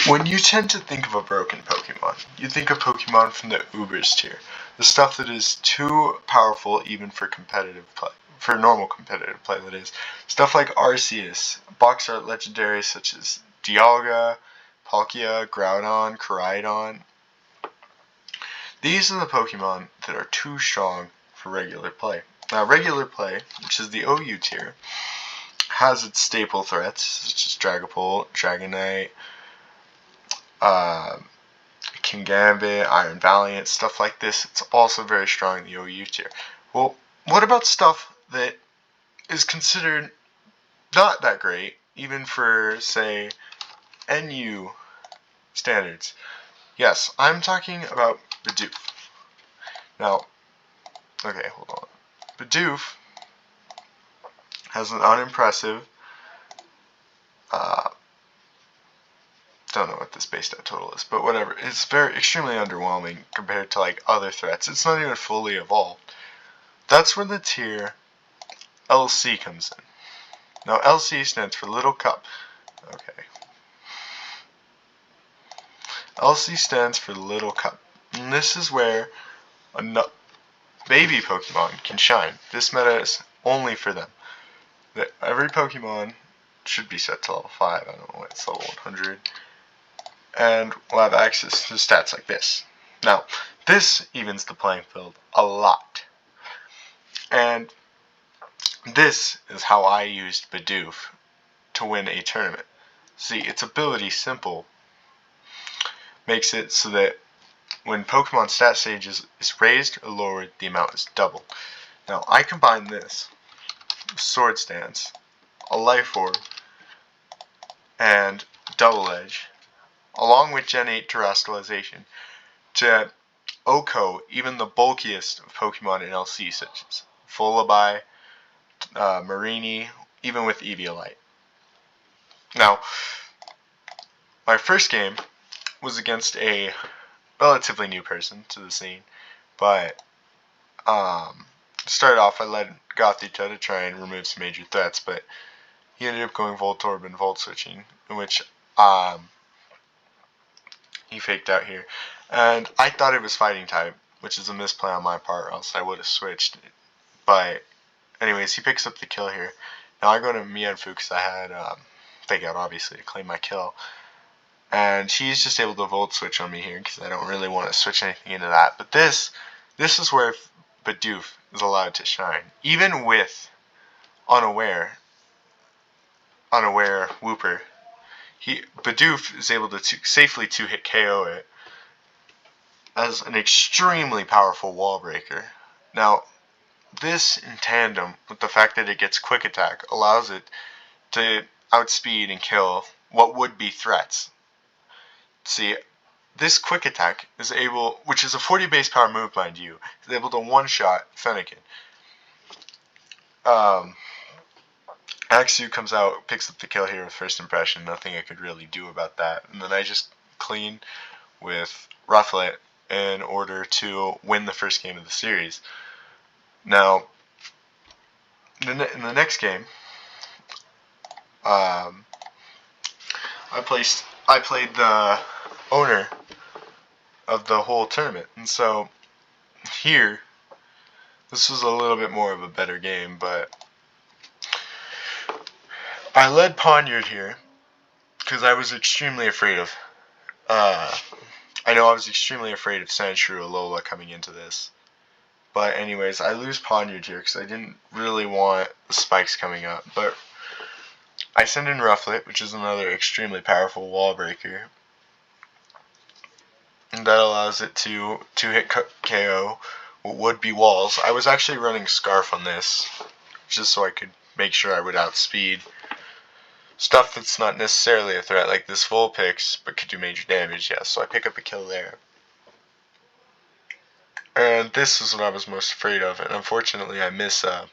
When you tend to think of a broken Pokemon, you think of Pokemon from the Ubers tier. The stuff that is too powerful even for competitive play. For normal competitive play, that is. Stuff like Arceus, box art legendaries such as Dialga, Palkia, Groudon, Koraidon. These are the Pokemon that are too strong for regular play. Now, regular play, which is the OU tier, has its staple threats, such as Dragapult, Dragonite, Kingambit, Iron Valiant, stuff like this. It's also very strong in the OU tier. Well, what about stuff that is considered not that great, even for, say, NU standards? Yes, I'm talking about Bidoof. Now, okay, hold on. Bidoof has an unimpressive, don't know what this base stat total is, but whatever. It's extremely underwhelming compared to like other threats. It's not even fully evolved. That's where the tier LC comes in. Now LC stands for Little Cup. Okay. LC stands for Little Cup. And this is where a baby Pokemon can shine. This meta is only for them. Every Pokemon should be set to level 5. I don't know what it's level 100. And we'll have access to stats like this. Now, this evens the playing field a lot. And this is how I used Bidoof to win a tournament. See, its ability, Simple, makes it so that when Pokemon stat stage is raised or lowered, the amount is doubled. Now, I combine this with Sword Stance, a Life Orb, and Double Edge, along with Gen 8 Terrestrialization, to OHKO even the bulkiest of Pokemon in LC, such as Vullaby, Marini, even with Eviolite. Now, my first game was against a relatively new person to the scene, but started off, I led Gothita to try and remove some major threats, but he ended up going Voltorb and Volt Switching, in which he faked out here. And I thought it was Fighting type, which is a misplay on my part, or else I would have switched. But anyways, he picks up the kill here. Now I go to Mienfoo because I had fake out, obviously, to claim my kill. And he's just able to Volt Switch on me here because I don't really want to switch anything into that. But this is where Bidoof is allowed to shine. Even with unaware Wooper, Bidoof is able to safely 2-hit KO it as an extremely powerful wall breaker. Now, this in tandem with the fact that it gets quick attack allows it to outspeed and kill what would be threats. See, this quick attack is able, which is a 40 base power move, mind you, is able to one-shot Fennekin. Axew comes out, picks up the kill here with first impression. Nothing I could really do about that. And then I just clean with Rufflet in order to win the first game of the series. Now, in the next game, I played the owner of the whole tournament, and so here, this was a little bit more of a better game, but I led Poniard here because I was extremely afraid of. I was extremely afraid of Sandshrew Alola coming into this. But anyways, I lose Poniard here because I didn't really want the spikes coming up. But I send in Rufflet, which is another extremely powerful wall breaker. And that allows it to hit KO what would be walls. I was actually running Scarf on this, just so I could make sure I would outspeed stuff that's not necessarily a threat, like this Vulpix, but could do major damage, yes. So I pick up a kill there. And this is what I was most afraid of, and unfortunately I miss a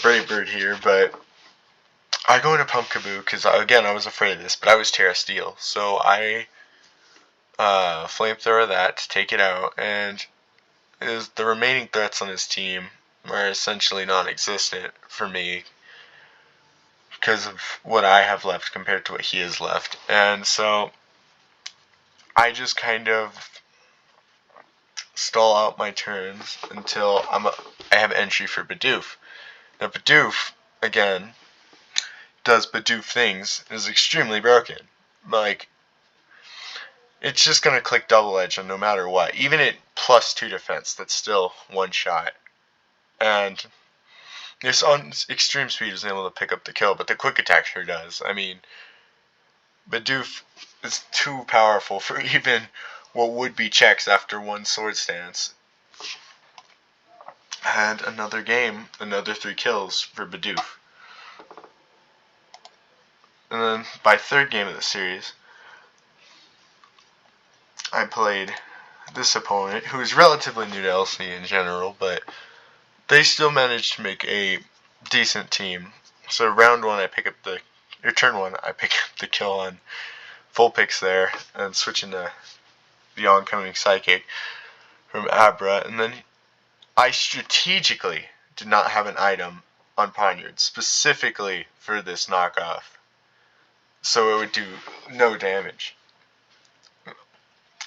Brave Bird here, but I go into Pumpkaboo because, again, I was afraid of this, but I was Terra Steel, so I Flamethrower that to take it out, and the remaining threats on his team are essentially non-existent for me, because of what I have left compared to what he has left. And so I just kind of stall out my turns until I have entry for Bidoof. Now Bidoof, again, does Bidoof things and is extremely broken. Like, it's just going to click double edge on no matter what. Even at +2 defense, that's still one shot. And this on extreme speed is able to pick up the kill, but the quick attack sure does. I mean, Bidoof is too powerful for even what would be checks after one sword stance. And another game, another 3 kills for Bidoof. And then by third game of the series, I played this opponent, who is relatively new to LC in general, but they still managed to make a decent team. So round 1, turn 1, I pick up the kill on full picks there, and switch into the oncoming Psychic from Abra, and then I strategically did not have an item on Poniard, specifically for this knockoff, so it would do no damage.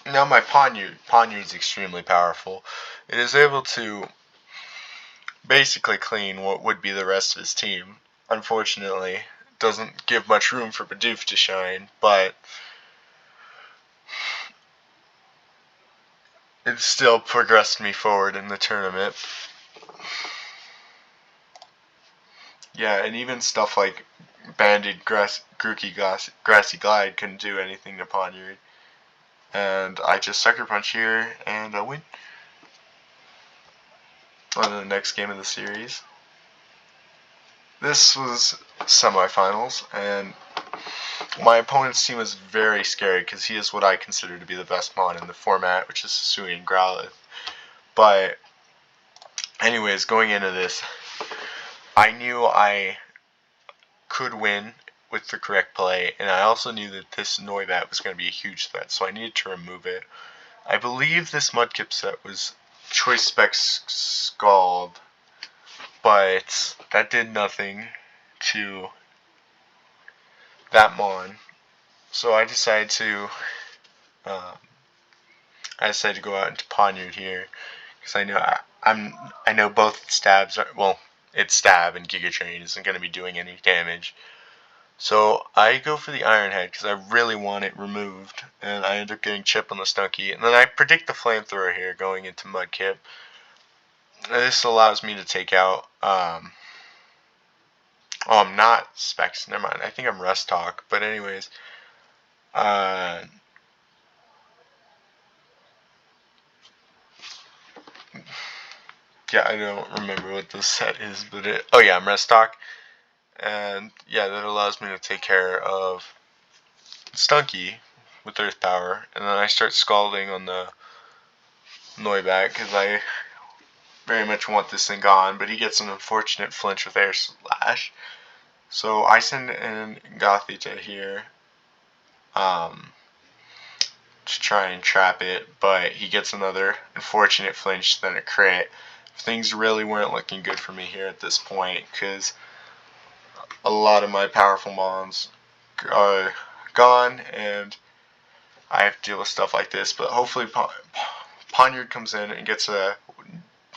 Now my Poniard's extremely powerful. It is able to basically clean what would be the rest of his team. Unfortunately, doesn't give much room for Bidoof to shine, but it still progressed me forward in the tournament. Yeah, and even stuff like Banded Grookey Grassy Glide couldn't do anything to Poniard. And I just Sucker Punch here, and I win. On to the next game of the series. This was semifinals, and my opponent's team was very scary because he is what I consider to be the best mon in the format, which is Hisuian Growlithe. But anyways, going into this, I knew I could win with the correct play, and I also knew that this Noibat was going to be a huge threat, so I needed to remove it. I believe this Mudkip set was Choice Specs Scald, but that did nothing to that mon. So I decided to go out into Poniard here, because I know both stabs are, well, its stab and Giga Drain isn't going to be doing any damage. So I go for the Iron Head because I really want it removed, and I end up getting Chip on the Stunky. And then I predict the Flamethrower here going into Mudkip. This allows me to take out, oh, I'm not Specs, never mind, I think I'm Rust Talk, but anyways, yeah, I don't remember what this set is, but oh yeah, I'm Rust Talk. And yeah, that allows me to take care of Stunky with Earth Power, and then I start Scalding on the Noibat because I very much want this thing gone, but he gets an unfortunate flinch with Air Slash. So I send in Gothita here to try and trap it, but he gets another unfortunate flinch, then a crit. Things really weren't looking good for me here at this point because a lot of my powerful mons are gone, and I have to deal with stuff like this. But hopefully Poniard comes in and gets an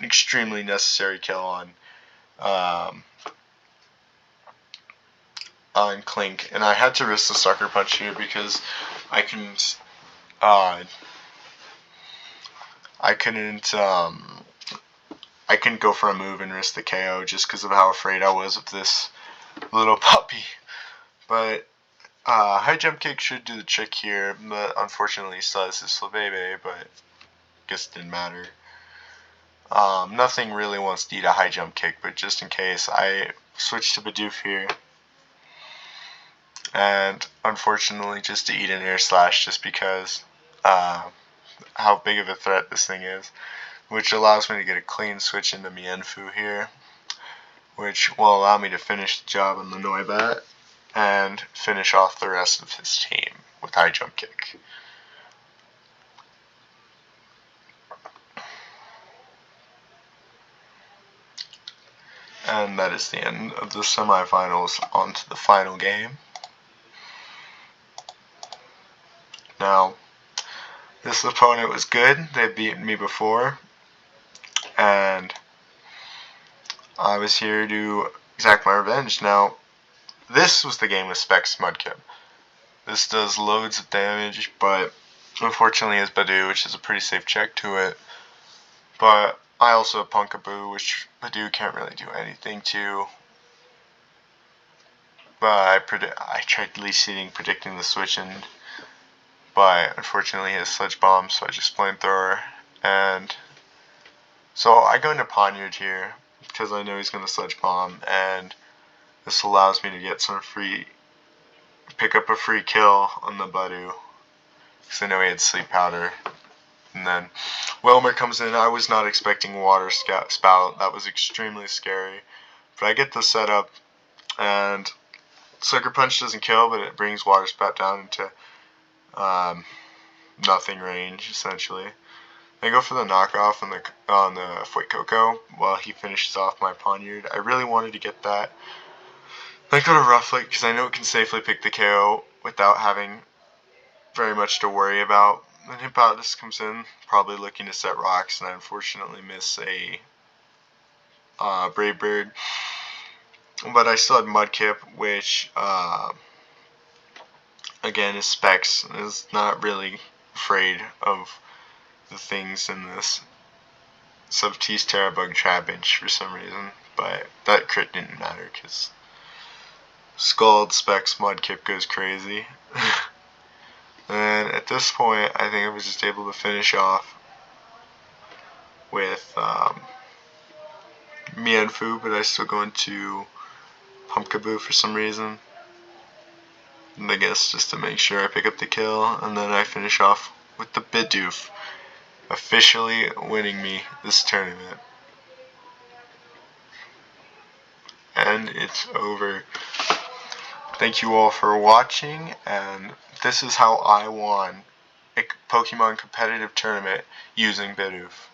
extremely necessary kill on Clink, and I had to risk the Sucker Punch here because I couldn't go for a move and risk the KO just because of how afraid I was of this little puppy. But High Jump Kick should do the trick here, but unfortunately he still has his Slabebe, but I guess it didn't matter. Nothing really wants to eat a High Jump Kick, but just in case, I switched to Bidoof here. And unfortunately just to eat an Air Slash just because how big of a threat this thing is, which allows me to get a clean switch into Mienfoo here, which will allow me to finish the job on the Noibat and finish off the rest of his team with High Jump Kick. And that is the end of the semifinals. On to the final game. Now, this opponent was good. They've beaten me before. And I was here to exact my revenge. Now, this was the game with Specs Mudkip. This does loads of damage, but unfortunately has Bidoof, which is a pretty safe check to it. But I also have Punkaboo, which Bidoof can't really do anything to. But I tried least seeding, predicting the switch, but unfortunately he has Sludge Bomb, so I just Flamethrower. And so I go into Poniard here, because I know he's going to Sludge Bomb, and this allows me to get some pick up a free kill on the Bidoof, because I know he had Sleep Powder. And then Wilmer comes in. I was not expecting Water Spout. That was extremely scary. But I get the setup, and Sucker Punch doesn't kill, but it brings Water Spout down into nothing range, essentially. I go for the knockoff on the Fuecoco while he finishes off my Poniard. I really wanted to get that. I go to Rufflet because I know it can safely pick the KO without having very much to worry about. Then Hippopotamus comes in, probably looking to set rocks, and I unfortunately miss a Brave Bird. But I still had Mudkip, which again is Specs, is not really afraid of the things in this Subtease Terrabug Trapinch for some reason. But that crit didn't matter because Scald Specs Mudkip goes crazy. And at this point, I think I was just able to finish off with Mienfoo, but I still go into Pumpkaboo for some reason. And I guess just to make sure I pick up the kill, and then I finish off with the Bidoof, officially winning me this tournament. And it's over. Thank you all for watching, and this is how I won a Pokemon competitive tournament using Bidoof.